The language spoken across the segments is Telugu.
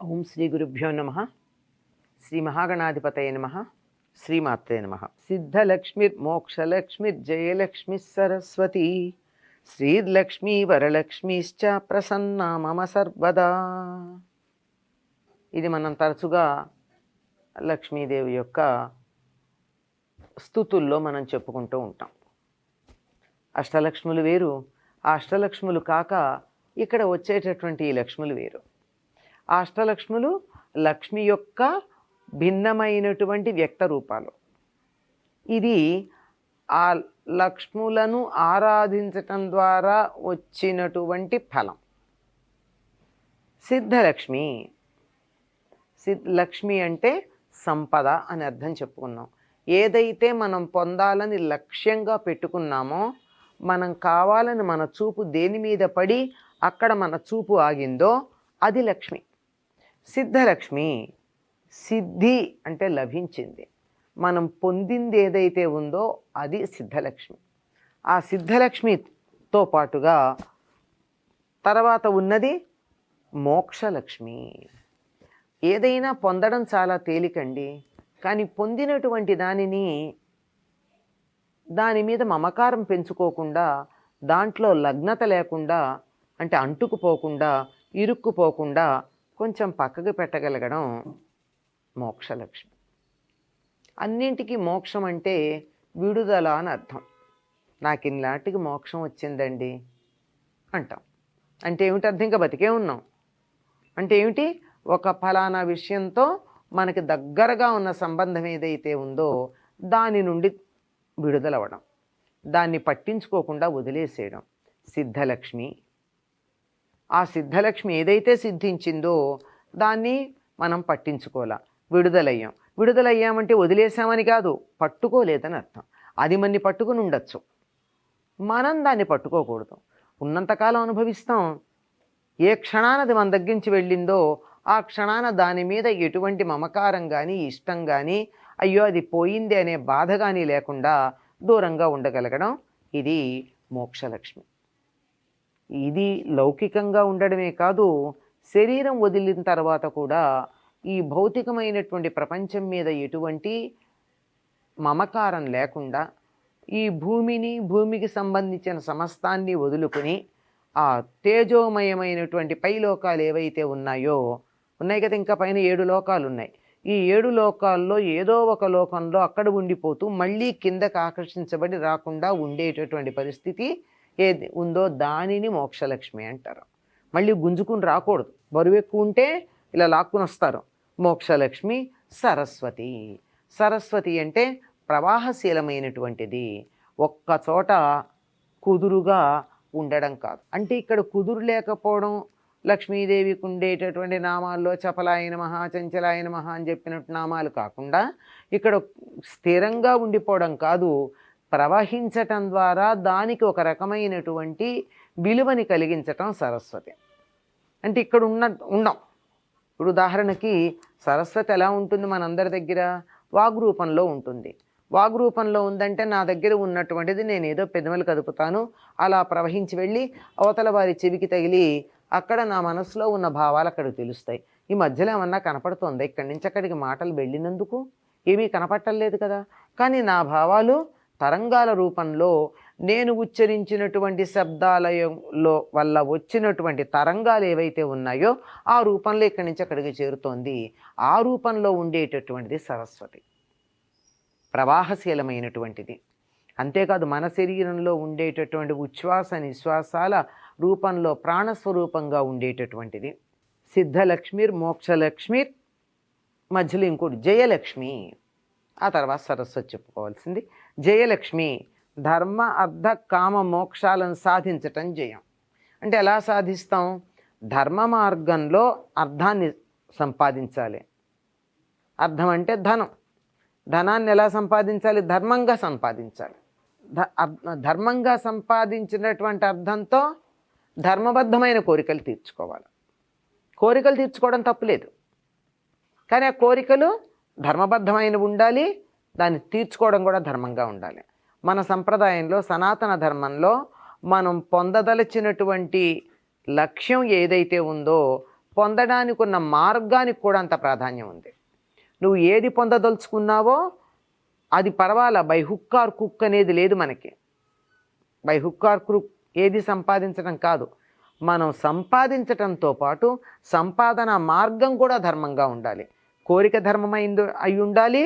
ఓం శ్రీ గురుభ్యో నమ. శ్రీ మహాగణాధిపతయ నమ. శ్రీమాత్రే నమ. సిద్ధలక్ష్మిర్మోక్షలక్ష్మిర్జయలక్ష్మి సరస్వతి శ్రీర్లక్ష్మీ వరలక్ష్మీశ్చ ప్రసన్నా మమ సర్వదా. ఇది మనం తరచుగా లక్ష్మీదేవి యొక్క స్తుతుల్లో మనం చెప్పుకుంటూ ఉంటాం. అష్టలక్ష్ములు వేరు, ఆ అష్టలక్ష్ములు కాక ఇక్కడ వచ్చేటటువంటి ఈ లక్ష్ములు వేరు. ఆ అష్టలక్ష్ములు లక్ష్మి యొక్క భిన్నమైనటువంటి వ్యక్త రూపాలు. ఇది ఆ లక్ష్ములను ఆరాధించటం ద్వారా వచ్చినటువంటి ఫలం. సిద్ధలక్ష్మి, లక్ష్మి అంటే సంపద అని అర్థం చెప్పుకున్నాం. ఏదైతే మనం పొందాలని లక్ష్యంగా పెట్టుకున్నామో, మనం కావాలని మన చూపు దేని మీద పడి అక్కడ మన చూపు ఆగిందో అది లక్ష్మి. సిద్ధలక్ష్మి, సిద్ధి అంటే లభించింది, మనం పొందింది ఏదైతే ఉందో అది సిద్ధలక్ష్మి. ఆ సిద్ధలక్ష్మితో పాటుగా తర్వాత ఉన్నది మోక్షలక్ష్మి. ఏదైనా పొందడం చాలా తేలికండి, కానీ పొందినటువంటి దాని మీద మమకారం పెంచుకోకుండా, దాంట్లో లగ్నత లేకుండా, అంటే అంటుకుపోకుండా, ఇరుక్కుపోకుండా కొంచెం పక్కకు పెట్టగలగడం మోక్షలక్ష్మి. అన్నింటికీ మోక్షం అంటే విడుదల అని అర్థం. నాకు ఇలాంటికి మోక్షం వచ్చిందండి అంటాం. అంటే ఏమిటి అర్థం? ఇంకా బతికే ఉన్నాం అంటే ఏమిటి? ఒక ఫలానా విషయంతో మనకి దగ్గరగా ఉన్న సంబంధం ఏదైతే ఉందో దాని నుండి విడుదలవ్వడం, దాన్ని పట్టించుకోకుండా వదిలేసేయడం సిద్ధలక్ష్మి. ఆ సిద్ధలక్ష్మి ఏదైతే సిద్ధించిందో దాన్ని మనం పట్టించుకోలే, విడుదలయ్యామంటే వదిలేసామని కాదు, పట్టుకోలేదని అర్థం. అది మనని పట్టుకుని ఉండొచ్చు, మనం దాన్ని పట్టుకోకూడదు. ఉన్నంతకాలం అనుభవిస్తాం. ఏ క్షణాన అది మన దగ్గర నుంచి వెళ్ళిందో ఆ క్షణాన దాని మీద ఎటువంటి మమకారం కానీ, ఇష్టం కానీ, అయ్యో అది పోయింది అనే బాధ కానీ లేకుండా దూరంగా ఉండగలగడం ఇది మోక్షలక్ష్మి. ఇది లౌకికంగా ఉండడమే కాదు, శరీరం వదిలిన తర్వాత కూడా ఈ భౌతికమైనటువంటి ప్రపంచం మీద ఎటువంటి మమకారం లేకుండా, ఈ భూమికి సంబంధించిన సమస్తాన్ని వదులుకుని ఆ తేజోమయమైనటువంటి పైలోకాలు ఏవైతే ఉన్నాయి కదా, ఇంకా పైన 7 లోకాలు ఉన్నాయి. ఈ 7 లోకాల్లో ఏదో ఒక లోకంలో అక్కడ ఉండిపోతూ మళ్ళీ కిందకు ఆకర్షించబడి రాకుండా ఉండేటటువంటి పరిస్థితి ఏది ఉందో దానిని మోక్షలక్ష్మి అంటారు. మళ్ళీ గుంజుకుని రాకూడదు, బరువు ఎక్కువ ఉంటే ఇలా లాక్కుని వస్తారు. మోక్షలక్ష్మి సరస్వతి. సరస్వతి అంటే ప్రవాహశీలమైనటువంటిది, ఒక్క చోట కుదురుగా ఉండడం కాదు. అంటే ఇక్కడ కుదురు లేకపోవడం లక్ష్మీదేవికి ఉండేటటువంటి నామాల్లో చపలాయ నమః, చంచలాయ నమః అని చెప్పినట్టు నామాలు కాకుండా ఇక్కడ స్థిరంగా ఉండిపోవడం కాదు, ప్రవహించటం ద్వారా దానికి ఒక రకమైనటువంటి విలువని కలిగించటం సరస్వతి. అంటే ఇక్కడ ఉండం. ఇప్పుడు ఉదాహరణకి సరస్వతి ఎలా ఉంటుంది మనందరి దగ్గర? వాగ్రూపంలో ఉంటుంది. వాగ్రూపంలో ఉందంటే నా దగ్గర ఉన్నటువంటిది నేను ఏదో పెదవులు కదుపుతాను, అలా ప్రవహించి వెళ్ళి అవతల వారి చెవికి తగిలి అక్కడ నా మనసులో ఉన్న భావాలు అక్కడికి తెలుస్తాయి. ఈ మధ్యలో ఏమన్నా కనపడుతుంది? ఇక్కడి నుంచి అక్కడికి మాటలు వెళ్ళినందుకు ఏమీ కనపట్టలేదు కదా. కానీ నా భావాలు తరంగాల రూపంలో, నేను ఉచ్చరించినటువంటి శబ్దాలయంలో వల్ల వచ్చినటువంటి తరంగాలు ఏవైతే ఉన్నాయో ఆ రూపంలో ఇక్కడి నుంచి అక్కడికి చేరుతోంది. ఆ రూపంలో ఉండేటటువంటిది సరస్వతి, ప్రవాహశీలమైనటువంటిది. అంతేకాదు మన శరీరంలో ఉండేటటువంటి ఉచ్ఛ్వాస నిశ్వాసాల రూపంలో ప్రాణస్వరూపంగా ఉండేటటువంటిది. సిద్ధలక్ష్మిర్ మోక్షలక్ష్మిర్, మధ్యలో ఇంకోటి జయలక్ష్మి. ఆ తర్వాత సరస్వతి చెప్పుకోవాల్సింది. జయలక్ష్మి ధర్మ అర్థ కామ మోక్షాలను సాధించటం జయం. అంటే ఎలా సాధిస్తాం? ధర్మ మార్గంలో అర్థాన్ని సంపాదించాలి. అర్థం అంటే ధనం. ధనాన్ని ఎలా సంపాదించాలి? ధర్మంగా సంపాదించాలి. ధర్మంగా సంపాదించినటువంటి అర్థంతో ధర్మబద్ధమైన కోరికలు తీర్చుకోవాలి. కోరికలు తీర్చుకోవడం తప్పులేదు, కానీ ఆ కోరికలు ధర్మబద్ధమైనవి ఉండాలి, దాన్ని తీర్చుకోవడం కూడా ధర్మంగా ఉండాలి. మన సంప్రదాయంలో, సనాతన ధర్మంలో మనం పొందదలచినటువంటి లక్ష్యం ఏదైతే ఉందో పొందడానికి ఉన్న మార్గానికి కూడా అంత ప్రాధాన్యం ఉంది. నువ్వు ఏది పొందదలుచుకున్నావో అది పర్వాలా, బై హుక్ ఆర్ కుక్ అనేది లేదు మనకి. బై హుక్ ఆర్ క్రుక్ ఏది సంపాదించడం కాదు, మనం సంపాదించటంతో పాటు సంపాదన మార్గం కూడా ధర్మంగా ఉండాలి. కోరిక ధర్మమైంది అయి ఉండాలి,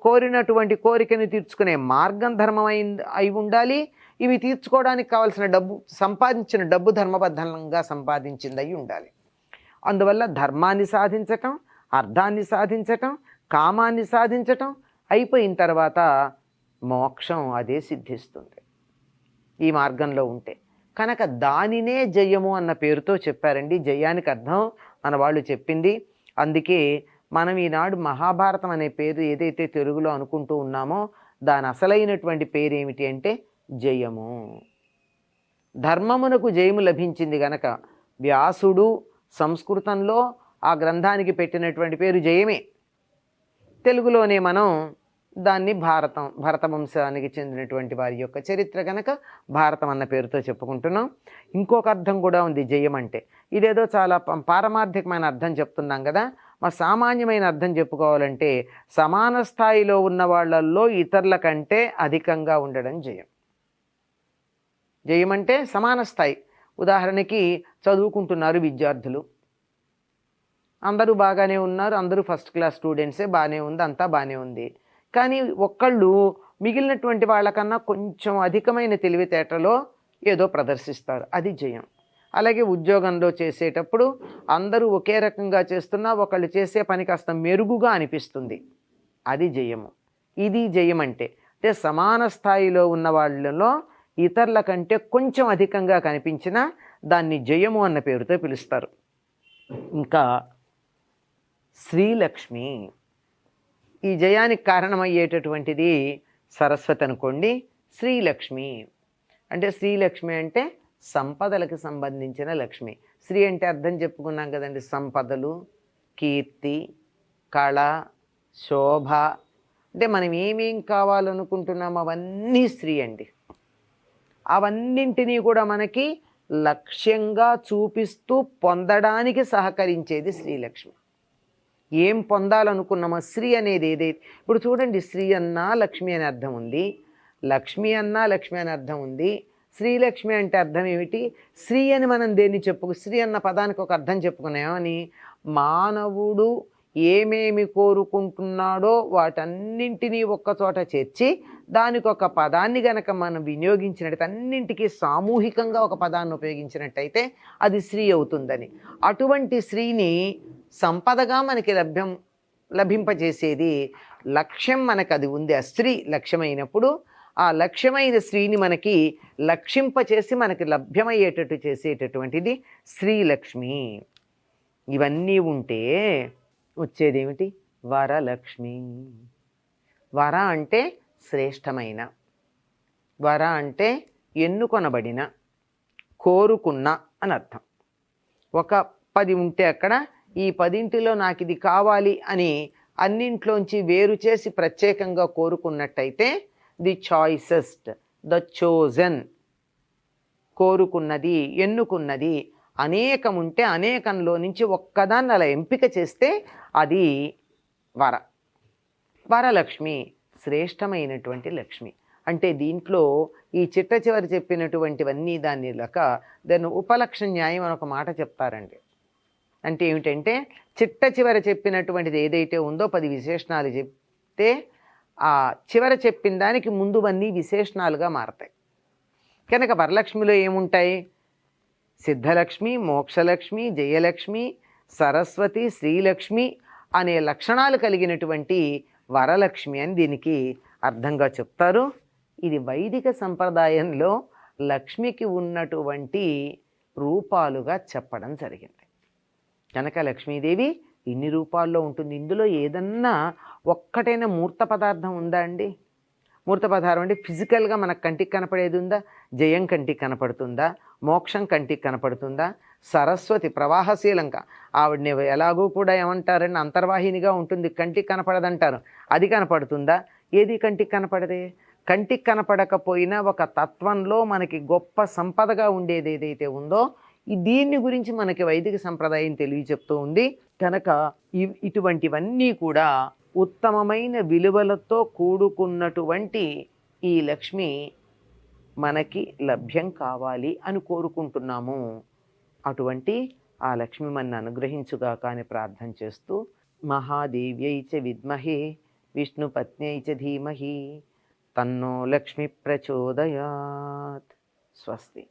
కోరినటువంటి కోరికను తీర్చుకునే మార్గం అయి ఉండాలి. ఇవి తీర్చుకోవడానికి కావాల్సిన డబ్బు, సంపాదించిన డబ్బు ధర్మబద్ధంగా సంపాదించింది అయి ఉండాలి. అందువల్ల ధర్మాన్ని సాధించటం, అర్థాన్ని సాధించటం, కామాన్ని సాధించటం అయిపోయిన తర్వాత మోక్షం అదే సిద్ధిస్తుంది ఈ మార్గంలో ఉంటే. కనుక దానినే జయము అన్న పేరుతో చెప్పారండి. జయానికి అర్థం మన వాళ్ళు చెప్పింది. అందుకే మనం ఈనాడు మహాభారతం అనే పేరు ఏదైతే తెలుగులో అనుకుంటూ ఉన్నామో దాని అసలైనటువంటి పేరు ఏమిటి అంటే జయము. ధర్మమునకు జయము లభించింది గనక వ్యాసుడు సంస్కృతంలో ఆ గ్రంథానికి పెట్టినటువంటి పేరు జయమే. తెలుగులోనే మనం దాన్ని భరత వంశానికి చెందినటువంటి వారి యొక్క చరిత్ర కనుక భారతం అన్న పేరుతో చెప్పుకుంటున్నాం. ఇంకొక అర్థం కూడా ఉంది జయం అంటే. ఇదేదో చాలా పారమార్థికమైన అర్థం చెప్తున్నాం కదా, మా సామాన్యమైన అర్థం చెప్పుకోవాలంటే సమాన స్థాయిలో ఉన్న వాళ్ళల్లో ఇతరుల కంటే అధికంగా ఉండడం జయం. జయం అంటే సమాన స్థాయి. ఉదాహరణకి చదువుకుంటున్నారు విద్యార్థులు, అందరూ బాగానే ఉన్నారు, అందరూ ఫస్ట్ క్లాస్ స్టూడెంట్సే, బాగానే ఉంది, అంతా బాగానే ఉంది. కానీ ఒక్కళ్ళు మిగిలినటువంటి వాళ్ళకన్నా కొంచెం అధికమైన తెలివితేటలో ఏదో ప్రదర్శిస్తారు, అది జయం. అలాగే ఉద్యోగంలో చేసేటప్పుడు అందరూ ఒకే రకంగా చేస్తున్నా ఒకళ్ళు చేసే పని కాస్త మెరుగుగా అనిపిస్తుంది, అది జయము. ఇది జయం అంటే సమాన స్థాయిలో ఉన్న వాళ్ళలో ఇతరుల కంటే కొంచెం అధికంగా కనిపించినా దాన్ని జయము అన్న పేరుతో పిలుస్తారు. ఇంకా శ్రీలక్ష్మి, ఈ జయానికి కారణమయ్యేటటువంటిది సరస్వతి అనుకోండి. శ్రీలక్ష్మి అంటే, శ్రీలక్ష్మి అంటే సంపదలకు సంబంధించిన లక్ష్మి. శ్రీ అంటే అర్థం చెప్పుకున్నాం కదండి, సంపదలు, కీర్తి, కళ, శోభ. అంటే మనం ఏమేం కావాలనుకుంటున్నామో అవన్నీ శ్రీ అండి. అవన్నింటినీ కూడా మనకి లక్ష్యంగా చూపిస్తూ పొందడానికి సహకరించేది శ్రీలక్ష్మి. ఏం పొందాలనుకున్నామో శ్రీ అనేది ఏదైతే, ఇప్పుడు చూడండి, శ్రీ అన్నా లక్ష్మి అనే అర్థం ఉంది, లక్ష్మి అన్నా లక్ష్మి అనే అర్థం ఉంది. శ్రీలక్ష్మి అంటే అర్థం ఏమిటి? శ్రీ అని మనం దేన్ని శ్రీ అన్న పదానికి ఒక అర్థం చెప్పుకున్నామని, మానవుడు ఏమేమి కోరుకుంటున్నాడో వాటన్నింటినీ ఒక్కచోట చేర్చి దానికి ఒక పదాన్ని గనక మనం వినియోగించినట్టయితే, అన్నింటికీ సామూహికంగా ఒక పదాన్ని ఉపయోగించినట్టయితే అది శ్రీ అవుతుందని. అటువంటి శ్రీని సంపదగా మనకి లభింపజేసేది లక్ష్యం. మనకు అది ఉంది. ఆ స్త్రీ లక్ష్యమైనప్పుడు ఆ లక్ష్యమైన స్త్రీని మనకి లక్షింపచేసి మనకి లభ్యమయ్యేటట్టు చేసేటటువంటిది శ్రీలక్ష్మి. ఇవన్నీ ఉంటే వచ్చేదేమిటి? వరలక్ష్మి. వర అంటే శ్రేష్టమైన, వర అంటే ఎన్నుకొనబడిన, కోరుకున్న అని అర్థం. ఒక 10 ఉంటే అక్కడ ఈ 10 నాకు ఇది కావాలి అని అన్నింట్లోంచి వేరు చేసి ప్రత్యేకంగా కోరుకున్నట్టయితే ది చాయిసెస్ట్, ద చోజన్, కోరుకున్నది, ఎన్నుకున్నది. అనేకం ఉంటే అనేకంలో నుంచి ఒక్కదాన్ని అలా ఎంపిక చేస్తే అది వర. వరలక్ష్మి శ్రేష్టమైనటువంటి లక్ష్మి. అంటే దీంట్లో ఈ చిట్ట చివరి చెప్పినటువంటివన్నీ దాన్ని దాన్ని ఉపలక్ష న్యాయం అని ఒక మాట చెప్తారండి. అంటే ఏమిటంటే, చిట్ట చివర చెప్పినటువంటిది ఏదైతే ఉందో 10 విశేషణాలు చెప్తే ఆ చివర చెప్పిన దానికి ముందువన్నీ విశేషణాలుగా మారతాయి. కనుక వరలక్ష్మిలో ఏముంటాయి? సిద్ధలక్ష్మి, మోక్షలక్ష్మి, జయలక్ష్మి, సరస్వతి, శ్రీలక్ష్మి అనే లక్షణాలు కలిగినటువంటి వరలక్ష్మి అని దీనికి అర్థంగా చెప్తారు. ఇది వైదిక సంప్రదాయంలో లక్ష్మికి ఉన్నటువంటి రూపాలుగా చెప్పడం జరిగింది. కనుక లక్ష్మీదేవి ఇన్ని రూపాల్లో ఉంటుంది. ఇందులో ఏదన్నా ఒక్కటైనా మూర్త పదార్థం ఉందా అండి? మూర్త పదార్థం అంటే ఫిజికల్గా మనకు కంటికి కనపడేది ఉందా? జయం కంటికి కనపడుతుందా? మోక్షం కంటికి కనపడుతుందా? సరస్వతి ప్రవాహశీలంగా, ఆవిడని ఎలాగో కూడా ఏమంటారని అంతర్వాహినిగా ఉంటుంది, కంటికి కనపడదంటారు, అది కనపడుతుందా? ఏది కంటికి కనపడదే? కంటికి కనపడకపోయినా ఒక తత్వంలో మనకి గొప్ప సంపదగా ఉండేది ఏదైతే ఉందో దీన్ని గురించి మనకి వైదిక సంప్రదాయం తెలియచెప్తూ ఉంది. కనుక ఇటువంటివన్నీ కూడా ఉత్తమమైన విలువలతో కూడుకున్నటువంటి ఈ లక్ష్మి మనకి లభ్యం కావాలి అని కోరుకుంటున్నాము. అటువంటి ఆ లక్ష్మి మన అనుగ్రహించుగాక అని ప్రార్థన చేస్తూ, మహాదేవ్యై చ విద్మహే విష్ణుపత్న్యై చ ధీమహి తన్నో లక్ష్మి ప్రచోదయాత్. స్వస్తి.